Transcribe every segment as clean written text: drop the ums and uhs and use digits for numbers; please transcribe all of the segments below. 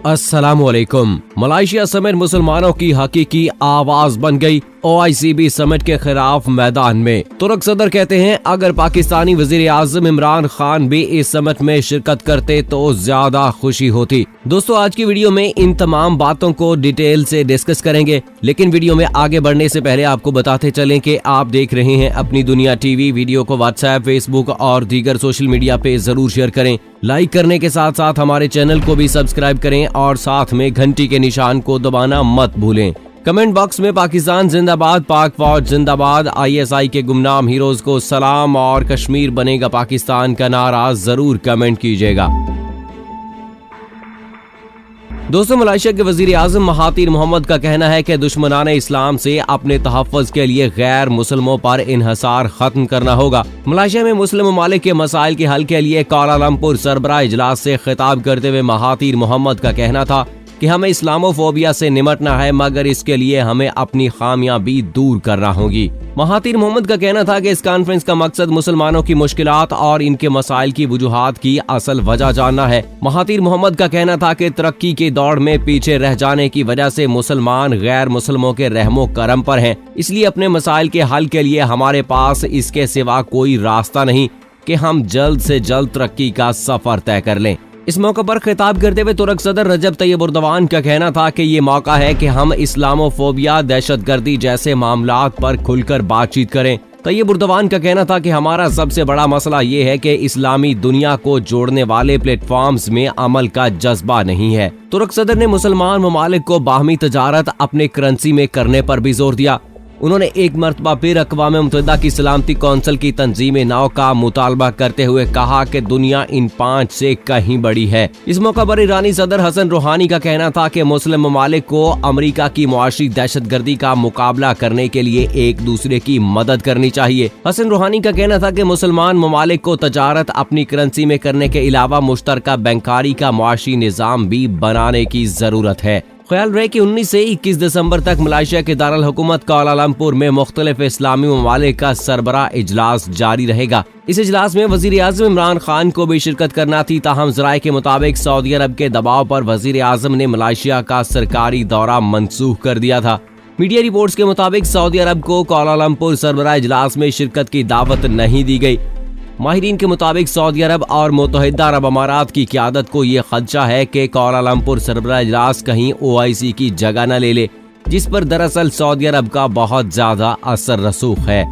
अस्सलामुअलैकुम। मलेशिया समेत मुसलमानों की हकीकी आवाज बन गई OIC भी समिट के खिलाफ मैदान में। तुर्क सदर कहते हैं अगर पाकिस्तानी वजीर आजम इमरान खान भी इस समिट में शिरकत करते तो ज्यादा खुशी होती। दोस्तों आज की वीडियो में इन तमाम बातों को डिटेल से डिस्कस करेंगे, लेकिन वीडियो में आगे बढ़ने से पहले आपको बताते चलें कि आप देख रहे हैं अपनी दुनिया टीवी। वीडियो को व्हाट्सएप, फेसबुक और दीगर सोशल मीडिया पे जरूर शेयर करें। लाइक करने के साथ साथ हमारे चैनल को भी सब्सक्राइब करें और साथ में घंटी के निशान को दबाना मत भूलें। कमेंट बॉक्स में पाकिस्तान जिंदाबाद, पाक फौज जिंदाबाद, ISI के गुमनाम हीरोज को सलाम और कश्मीर बनेगा पाकिस्तान का नारा जरूर कमेंट कीजिएगा। दोस्तों मलेशिया के वजीर आजम महातीर मोहम्मद का कहना है कि दुश्मनाने इस्लाम से अपने तहफ़्फ़ुज़ के लिए गैर मुसलमों पर इन्हिसार खत्म करना होगा। मलेशिया में मुस्लिम ममालिक के मसाइल के हल के लिए कुआलालंपुर सरबराह इजलास से खिताब करते हुए महातीर मोहम्मद का कहना था कि हमें इस्लामोफोबिया से निमटना है, मगर इसके लिए हमें अपनी खामियां भी दूर करना होगी। महातीर मोहम्मद का कहना था कि इस कॉन्फ्रेंस का मकसद मुसलमानों की मुश्किलात और इनके मसाइल की वजूहात की असल वजह जानना है। महातीर मोहम्मद का कहना था कि तरक्की की दौड़ में पीछे रह जाने की वजह से मुसलमान गैर मुसलमों के रहमो करम पर हैं, इसलिए अपने मसाइल के हल के लिए हमारे पास इसके सिवा कोई रास्ता नहीं कि हम जल्द से जल्द तरक्की का सफर तय कर लें। इस मौके पर खिताब करते हुए तुर्क सदर रजब तैयब एर्दोगान का कहना था कि ये मौका है कि हम इस्लामोफोबिया, दहशतगर्दी जैसे मामलात पर खुलकर बातचीत करें। तैयब एर्दोगान का कहना था कि हमारा सबसे बड़ा मसला ये है कि इस्लामी दुनिया को जोड़ने वाले प्लेटफॉर्म्स में अमल का जज्बा नहीं है। तुर्क सदर ने मुसलमान ममालिक को बाहमी तजारत अपने करेंसी में करने पर भी जोर दिया। उन्होंने एक मरतबा फिर अक़वाम मुत्तहिदा की सलामती कौंसिल की तंजीम नौ का मुतालबा करते हुए कहा कि दुनिया इन 5 से कहीं बड़ी है। इस मौका पर ईरानी सदर हसन रूहानी का कहना था कि मुस्लिम ममालिक को अमरीका की मुआशी दहशतगर्दी का मुकाबला करने के लिए एक दूसरे की मदद करनी चाहिए। हसन रूहानी का कहना था कि मुसलमान ममालिक को तजारत अपनी करेंसी में करने के अलावा मुश्तरका बैंकारी का मुआशी निज़ाम भी बनाने की जरूरत है। ख्याल रहे कि 19 से 21 दिसंबर तक मलेशिया के दारुल हुकूमत कुआलालंपुर में मुख्तलिफ इस्लामी ममालिक का सरबराह इजलास जारी रहेगा। इस इजलास में वजीर आजम इमरान खान को भी शिरकत करना थी, ताहम ज़राए के मुताबिक सऊदी अरब के दबाव पर वजीर आजम ने मलेशिया का सरकारी दौरा मनसूख कर दिया था। मीडिया रिपोर्ट्स के मुताबिक सऊदी अरब को कुआलालंपुर सरबराह इजलास में शिरकत की दावत नहीं दी गई। माहिरीन के मुताबिक सऊदी अरब और मुत्तहिदा अरब अमारात की क़यादत को ये खदशा है कि कुआलालंपुर सरबराह इजलास कहीं OIC की जगह न ले ले, जिस पर दरअसल सऊदी अरब का बहुत ज्यादा असर रसूख है।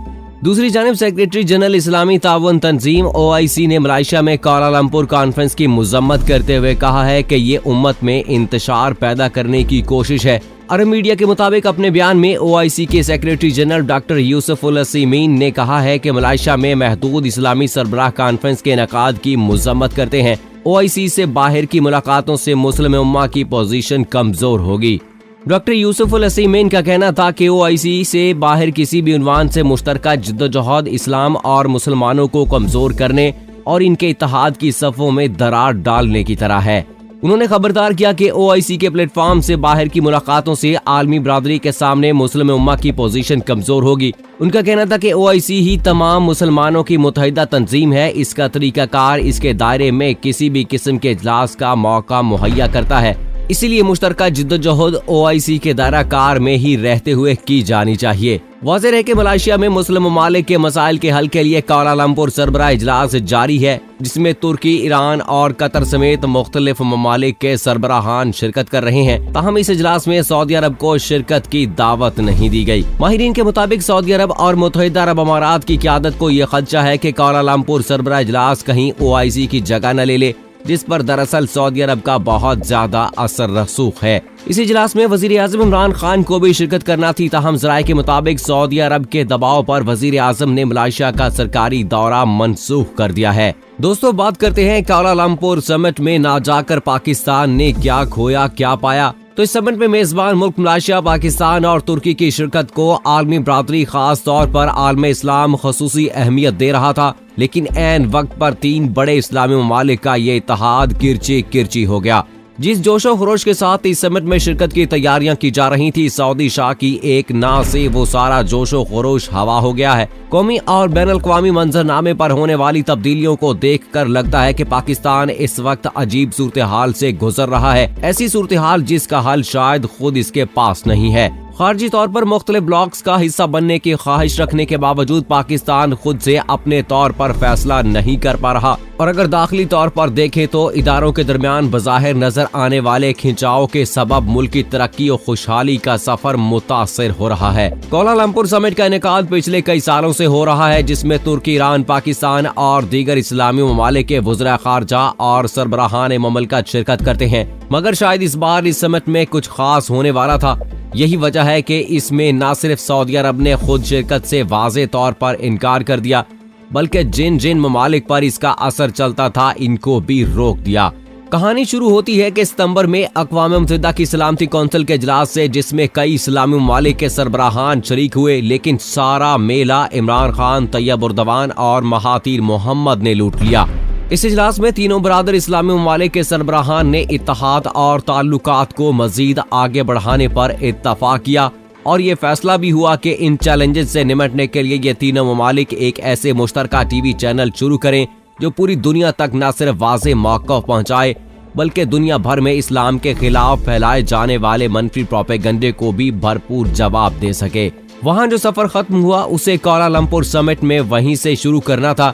दूसरी जानिब सेक्रेटरी जनरल इस्लामी ताउन तंजीम OIC ने मलेशिया में कुआलालंपुर कॉन्फ्रेंस की मजम्मत करते हुए कहा है कि ये उम्मत में इंतशार पैदा करने की कोशिश है। अरब मीडिया के मुताबिक अपने बयान में OIC के सेक्रेटरी जनरल डॉक्टर यूसुफ उल असीमीन ने कहा है कि मलेशिया में महदूद इस्लामी सरबराह कॉन्फ्रेंस के इनेकाद की मजम्मत करते हैं। OIC से बाहर की मुलाकातों से मुस्लिम उम्मा की पोजीशन कमजोर होगी। डॉक्टर यूसुफ उल असीमीन का कहना था कि OIC से बाहर किसी भी उन्वान से मुश्तरका जिद्दोजहद इस्लाम और मुसलमानों को कमजोर करने और इनके इत्तेहाद की सफ़ों में दरार डालने की तरह है। उन्होंने खबरदार किया कि OIC के प्लेटफॉर्म से बाहर की मुलाकातों से आलमी बरादरी के सामने मुस्लिम उम्मा की पोजीशन कमजोर होगी। उनका कहना था कि OIC ही तमाम मुसलमानों की मुत्तहिदा तंजीम है। इसका तरीकाकार इसके दायरे में किसी भी किस्म के इजलास का मौका मुहैया करता है, इसीलिए मुश्तरका जिद्दोजहद OIC के दायरा कार में ही रहते हुए की जानी चाहिए। वाज़ेह है कि मलेशिया में मुस्लिम ममालिक के मसाइल के हल के लिए कुआलालंपुर सरबराह इजलास जारी है, जिसमें तुर्की, ईरान और कतर समेत मुख्तलिफ ममालिक के सरबराहान शिरकत कर रहे हैं। ताहम इस इजलास में सऊदी अरब को शिरकत की दावत नहीं दी गई। माहिरीन के मुताबिक सऊदी अरब और मुत्तहिदा अरब अमारात की क़यादत को यह खदशा है कि कुआलालंपुर सरबराह इजलास कहीं OIC की जगह न ले ले, जिस पर दरअसल सऊदी अरब का बहुत ज्यादा असर रसूख है। इस इजलास में वजीर आजम इमरान खान को भी शिरकत करना थी, ताहम ज़राए के मुताबिक सऊदी अरब के दबाव पर वजीर आजम ने मलेशिया का सरकारी दौरा मनसूख कर दिया है। दोस्तों बात करते हैं कुआलालंपुर समिट में ना जाकर पाकिस्तान ने क्या खोया क्या पाया। तो इस समिट में मेजबान मुल्क मलेशिया, पाकिस्तान और तुर्की की शिरकत को आलमी बरादरी खास तौर पर आलम इस्लाम खसूसी अहमियत दे रहा था, लेकिन ऐन वक्त पर 3 बड़े इस्लामी ममालिक का ये इत्तेहाद किरची किरची हो गया। जिस जोशो खरोश के साथ इस समिट में शिरकत की तैयारियां की जा रही थी, सऊदी शाह की एक ना से वो सारा जोशो खरोश हवा हो गया है। कौमी और बैनुल-अक़वामी मंजरनामे पर होने वाली तब्दीलियों को देखकर लगता है कि पाकिस्तान इस वक्त अजीब सूरत हाल से गुजर रहा है, ऐसी सूरत हाल जिसका हल शायद खुद इसके पास नहीं है। खारजी तौर पर मुख्तलिफ ब्लॉक्स का हिस्सा बनने की ख्वाहिश रखने के बावजूद पाकिस्तान खुद से अपने तौर पर फैसला नहीं कर पा रहा, और अगर दाखिली तौर पर देखें तो इदारों के दरमियान बज़ाहिर नजर आने वाले खिंचाव के सबब मुल्क की तरक्की और खुशहाली का सफर मुतासिर हो रहा है। कोलालमपुर समिट का इनेकाद पिछले कई सालों से हो रहा है, जिसमें तुर्की, ईरान, पाकिस्तान और दीगर इस्लामी ममालिक के वज़ीर खारजा और सरबराहान मुमलकत शिरकत करते हैं, मगर शायद इस बार इस समिट में कुछ खास होने वाला था। यही वजह है कि इसमें न सिर्फ सऊदी अरब ने खुद शिरकत से वाज़े तौर पर इनकार कर दिया, बल्कि जिन जिन ममालिक पर इसका असर चलता था इनको भी रोक दिया। कहानी शुरू होती है कि सितंबर में अक़वाम मुत्तहिदा की सलामती कौंसिल के इजलास से, जिसमें कई इस्लामी ममालिक के सरबराहान शरीक हुए, लेकिन सारा मेला इमरान खान, तैयब उर्दवान और महातीर मोहम्मद ने लूट लिया। इस इजलास में तीनों बरादर इस्लामी ममालिक के सरबराहान ने इत्तेहाद और ताल्लुकात को मजीद आगे बढ़ाने पर इत्तफाक किया, और ये फैसला भी हुआ कि इन चैलेंजेस से निपटने के लिए ये तीनों ममालिक एक ऐसे मुश्तरका टीवी चैनल शुरू करें जो पूरी दुनिया तक न सिर्फ वाज़े मौक़िफ़ पहुँचाए, बल्कि दुनिया भर में इस्लाम के खिलाफ फैलाए जाने वाले मनफी प्रोपेगेंडे को भी भरपूर जवाब दे सके। वहाँ जो सफर खत्म हुआ उसे कोलालमपुर समिट में वहीं से शुरू करना था,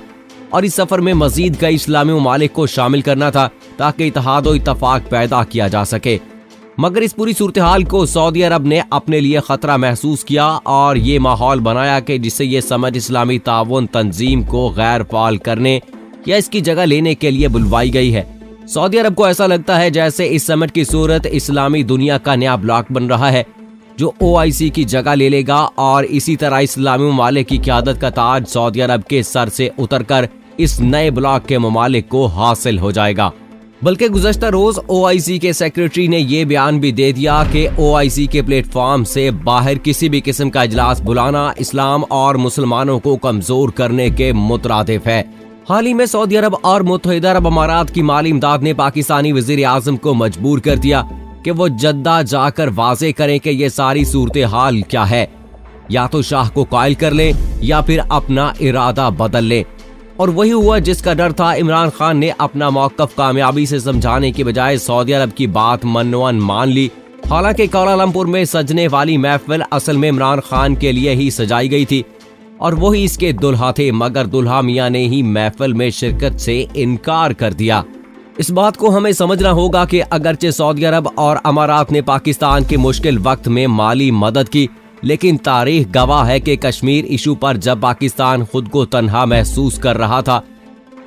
और इस सफर में मजीद कई इस्लामी ममालिक को शामिल करना था ताकि इत्तेहाद और इत्तफाक पैदा किया जा सके। मगर इस पूरी सूरत हाल को सऊदी अरब ने अपने लिए खतरा महसूस किया और ये माहौल बनाया कि जिससे ये समिट इस्लामी ताउन तंजीम को गैर फाल करने या इसकी जगह लेने के लिए बुलवाई गई है। सऊदी अरब को ऐसा लगता है जैसे इस समिट की सूरत इस्लामी दुनिया का नया ब्लॉक बन रहा है जो OIC की जगह ले लेगा, और इसी तरह इस्लामी ममालिक की क़यादत का ताज सऊदी अरब के सर से उतरकर इस नए ब्लॉक के ममालिक को हासिल हो जाएगा। बल्कि गुज़श्ता रोज OIC के सेक्रेटरी ने यह बयान भी दे दिया कि OIC के प्लेटफॉर्म से बाहर किसी भी किस्म का इजलास बुलाना इस्लाम और मुसलमानों को कमजोर करने के मुतरादिफ है। हाल ही में सऊदी अरब और मुत्तहिदा अरब अमारात की माली इमदाद ने पाकिस्तानी वज़ीर आज़म को मजबूर कर दिया कि वो जद्दा जाकर वाज़े करें कि ये सारी सूरत हाल क्या है, या तो शाह को कायल कर ले या फिर अपना इरादा बदल ले। और वही हुआ जिसका डर था। इमरान खान ने अपना मौक़िफ़ कामयाबी से समझाने की बजाय सऊदी अरब की बात मनोवन मान ली। हालांकि कोलालमपुर में सजने वाली महफिल असल में इमरान खान के लिए ही सजाई गई थी और वही इसके दुल्हा थे, मगर दुल्हा मियां ने ही महफिल में शिरकत से इनकार कर दिया। इस बात को हमें समझना होगा कि अगरचे सऊदी अरब और अमारात ने पाकिस्तान के मुश्किल वक्त में माली मदद की, लेकिन तारीख गवाह है कि कश्मीर इशू पर जब पाकिस्तान खुद को तन्हा महसूस कर रहा था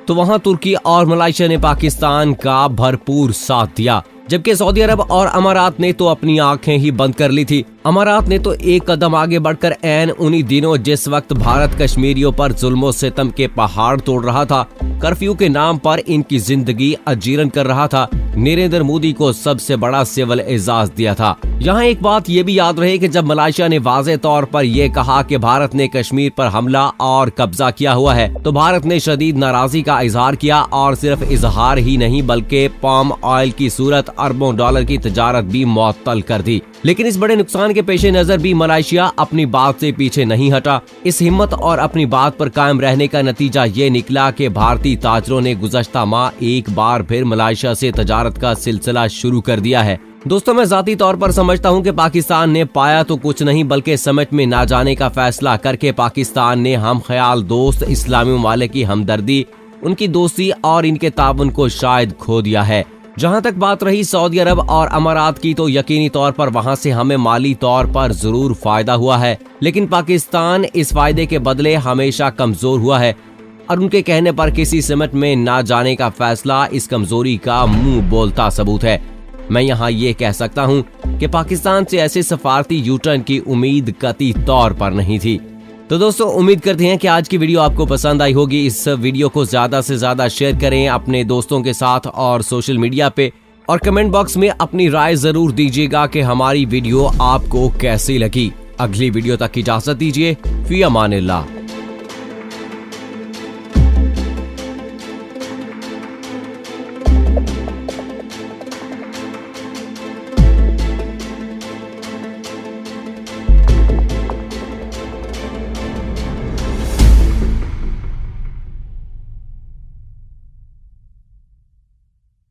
तो वहां तुर्की और मलेशिया ने पाकिस्तान का भरपूर साथ दिया, जबकि सऊदी अरब और अमारात ने तो अपनी आंखें ही बंद कर ली थी। अमारात ने तो एक कदम आगे बढ़कर ऐन उन्हीं दिनों जिस वक्त भारत कश्मीरियों पर जुल्म सितम के पहाड़ तोड़ रहा था, कर्फ्यू के नाम पर इनकी जिंदगी अजीरन कर रहा था, नरेंद्र मोदी को सबसे बड़ा सिविल एजाज दिया था। यहाँ एक बात ये भी याद रहे कि जब मलेशिया ने वाज़े तौर पर यह कहा कि भारत ने कश्मीर पर हमला और कब्जा किया हुआ है, तो भारत ने शदीद नाराजगी का इजहार किया और सिर्फ इजहार ही नहीं बल्कि पाम ऑयल की सूरत अरबों डॉलर की तजारत भी मुअत्तल कर दी। लेकिन इस बड़े नुकसान के पेश नजर भी मलेशिया अपनी बात से पीछे नहीं हटा। इस हिम्मत और अपनी बात पर कायम रहने का नतीजा ये निकला कि भारतीय ताजरों ने गुज़श्ता माह एक बार फिर मलेशिया से तजारत का सिलसिला शुरू कर दिया है। दोस्तों, मैं जाती तौर पर समझता हूँ कि पाकिस्तान ने पाया तो कुछ नहीं बल्कि समिट में ना जाने का फैसला करके पाकिस्तान ने हम ख्याल दोस्त इस्लामी ममालिक की हमदर्दी, उनकी दोस्ती और इनके ताउन को शायद खो दिया है। जहाँ तक बात रही सऊदी अरब और अमारात की, तो यकीनी तौर पर वहाँ से हमें माली तौर पर जरूर फायदा हुआ है, लेकिन पाकिस्तान इस फायदे के बदले हमेशा कमजोर हुआ है और उनके कहने पर किसी समिट में ना जाने का फैसला इस कमजोरी का मुंह बोलता सबूत है। मैं यहाँ ये कह सकता हूँ कि पाकिस्तान से ऐसे सफारती यूटर्न की उम्मीद कतई तौर पर नहीं थी। तो दोस्तों, उम्मीद करते हैं कि आज की वीडियो आपको पसंद आई होगी। इस वीडियो को ज्यादा से ज्यादा शेयर करें अपने दोस्तों के साथ और सोशल मीडिया पे, और कमेंट बॉक्स में अपनी राय जरूर दीजिएगा कि हमारी वीडियो आपको कैसी लगी। अगली वीडियो तक इजाजत दीजिए। फी अमानिल्लाह।